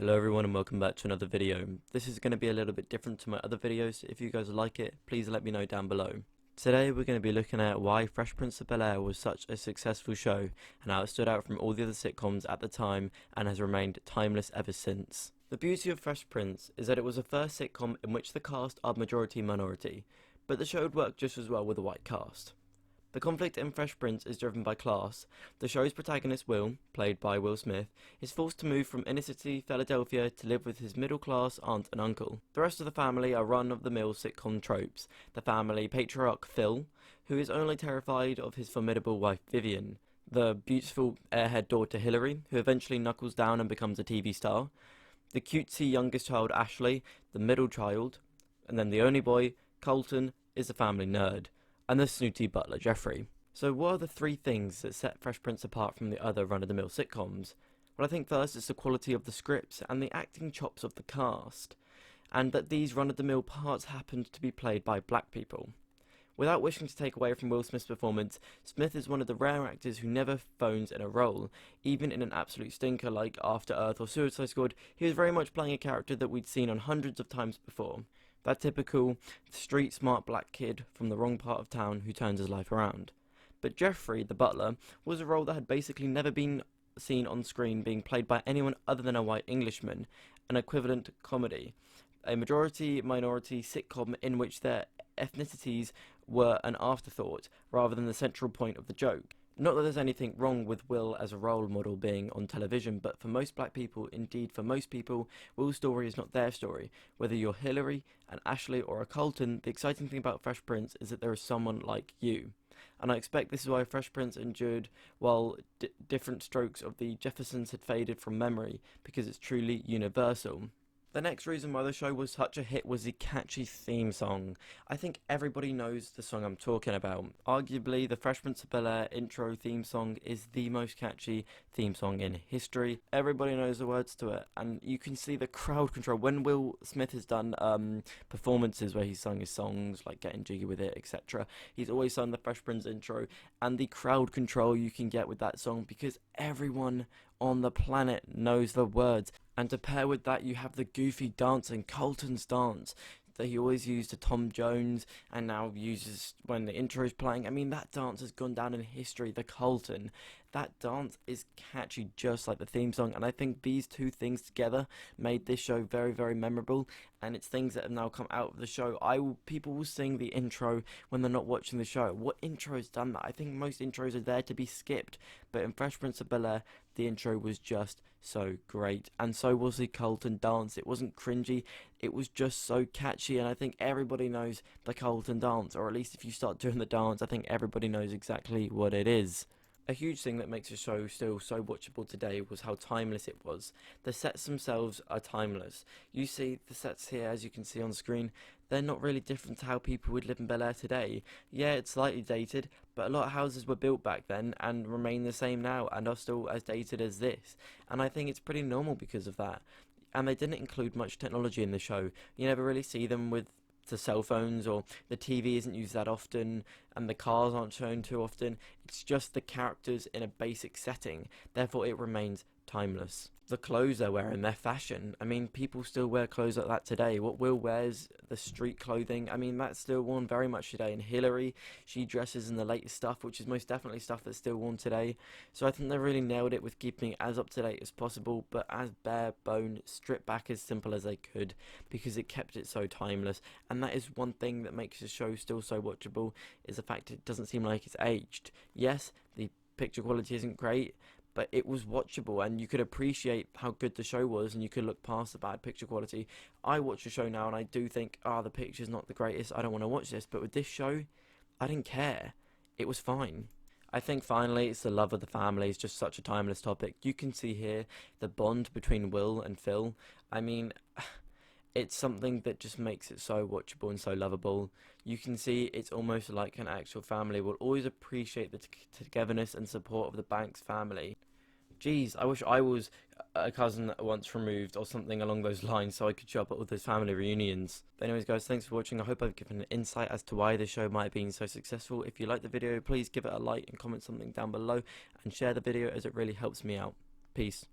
Hello everyone and welcome back to another video. This is going to be a little bit different to my other videos. If you guys like it, please let me know down below. Today we're going to be looking at why Fresh Prince of Bel-Air was such a successful show and how it stood out from all the other sitcoms at the time and has remained timeless ever since. The beauty of Fresh Prince is that it was the first sitcom in which the cast are majority minority, but the show would work just as well with a white cast. The conflict in Fresh Prince is driven by class. The show's protagonist Will, played by Will Smith, is forced to move from inner city Philadelphia to live with his middle-class aunt and uncle. The rest of the family are run-of-the-mill sitcom tropes. The family patriarch Phil, who is only terrified of his formidable wife Vivian. The beautiful airhead daughter Hillary, who eventually knuckles down and becomes a TV star. The cutesy youngest child Ashley, the middle child. And then the only boy, Colton, is a family nerd. And the snooty butler Jeffrey. So what are the three things that set Fresh Prince apart from the other run-of-the-mill sitcoms? Well, I think first it's the quality of the scripts and the acting chops of the cast, and that these run-of-the-mill parts happened to be played by black people. Without wishing to take away from Will Smith's performance, Smith is one of the rare actors who never phones in a role. Even in an absolute stinker like After Earth or Suicide Squad, he was very much playing a character that we'd seen on hundreds of times before. That typical street smart black kid from the wrong part of town who turns his life around. But Jeffrey, the butler, was a role that had basically never been seen on screen being played by anyone other than a white Englishman, an equivalent comedy. A majority-minority sitcom in which their ethnicities were an afterthought rather than the central point of the joke. Not that there's anything wrong with Will as a role model being on television, but for most black people, indeed for most people, Will's story is not their story. Whether you're Hillary, an Ashley or a Colton, the exciting thing about Fresh Prince is that there is someone like you. And I expect this is why Fresh Prince endured while different strokes of the Jeffersons had faded from memory, because it's truly universal. The next reason why the show was such a hit was the catchy theme song. I think everybody knows the song I'm talking about. Arguably, the Fresh Prince of Bel-Air intro theme song is the most catchy theme song in history. Everybody knows the words to it, and you can see the crowd control. When Will Smith has done performances where he's sung his songs, like Getting Jiggy With It, etc., he's always sung the Fresh Prince intro, and the crowd control you can get with that song because everyone on the planet knows the words. And to pair with that, you have the goofy dancing, Colton's dance, that he always used to Tom Jones and now uses when the intro is playing. I mean, that dance has gone down in history, the Colton. That dance is catchy just like the theme song, and I think these two things together made this show very, very memorable, and it's things that have now come out of the show. People will sing the intro when they're not watching the show. What intro has done that? I think most intros are there to be skipped, but in Fresh Prince of Bel-Air, the intro was just so great, and so was the Colton dance. It wasn't cringy, it was just so catchy, and I think everybody knows the Colton dance, or at least if you start doing the dance, I think everybody knows exactly what it is. A huge thing that makes the show still so watchable today was how timeless it was. The sets themselves are timeless. You see the sets here, as you can see on screen, they're not really different to how people would live in Bel-Air today. Yeah, it's slightly dated, but a lot of houses were built back then and remain the same now and are still as dated as this. And I think it's pretty normal because of that. And they didn't include much technology in the show. You never really see them with the cell phones, or the TV isn't used that often, and the cars aren't shown too often. It's just the characters in a basic setting, therefore it remains timeless. The clothes they're wearing, their fashion, I mean, people still wear clothes like that today. What Will wears, the street clothing, I mean, that's still worn very much today. And Hillary, she dresses in the latest stuff, which is most definitely stuff that's still worn today. So I think they really nailed it with keeping it as up to date as possible, but as bare bone, stripped back as simple as they could, because it kept it so timeless. And that is one thing that makes the show still so watchable, is the fact it doesn't seem like it's aged. Yes, the picture quality isn't great, but it was watchable and you could appreciate how good the show was and you could look past the bad picture quality. I watch the show now and I do think, the picture's not the greatest, I don't want to watch this, but with this show, I didn't care. It was fine. I think finally it's the love of the family is just such a timeless topic. You can see here the bond between Will and Phil. I mean, it's something that just makes it so watchable and so lovable. You can see it's almost like an actual family. We'll always appreciate the togetherness and support of the Banks family. Geez, I wish I was a cousin once removed or something along those lines so I could show up at all those family reunions. But anyways guys, thanks for watching. I hope I've given an insight as to why the show might have been so successful. If you liked the video, please give it a like and comment something down below and share the video as it really helps me out. Peace.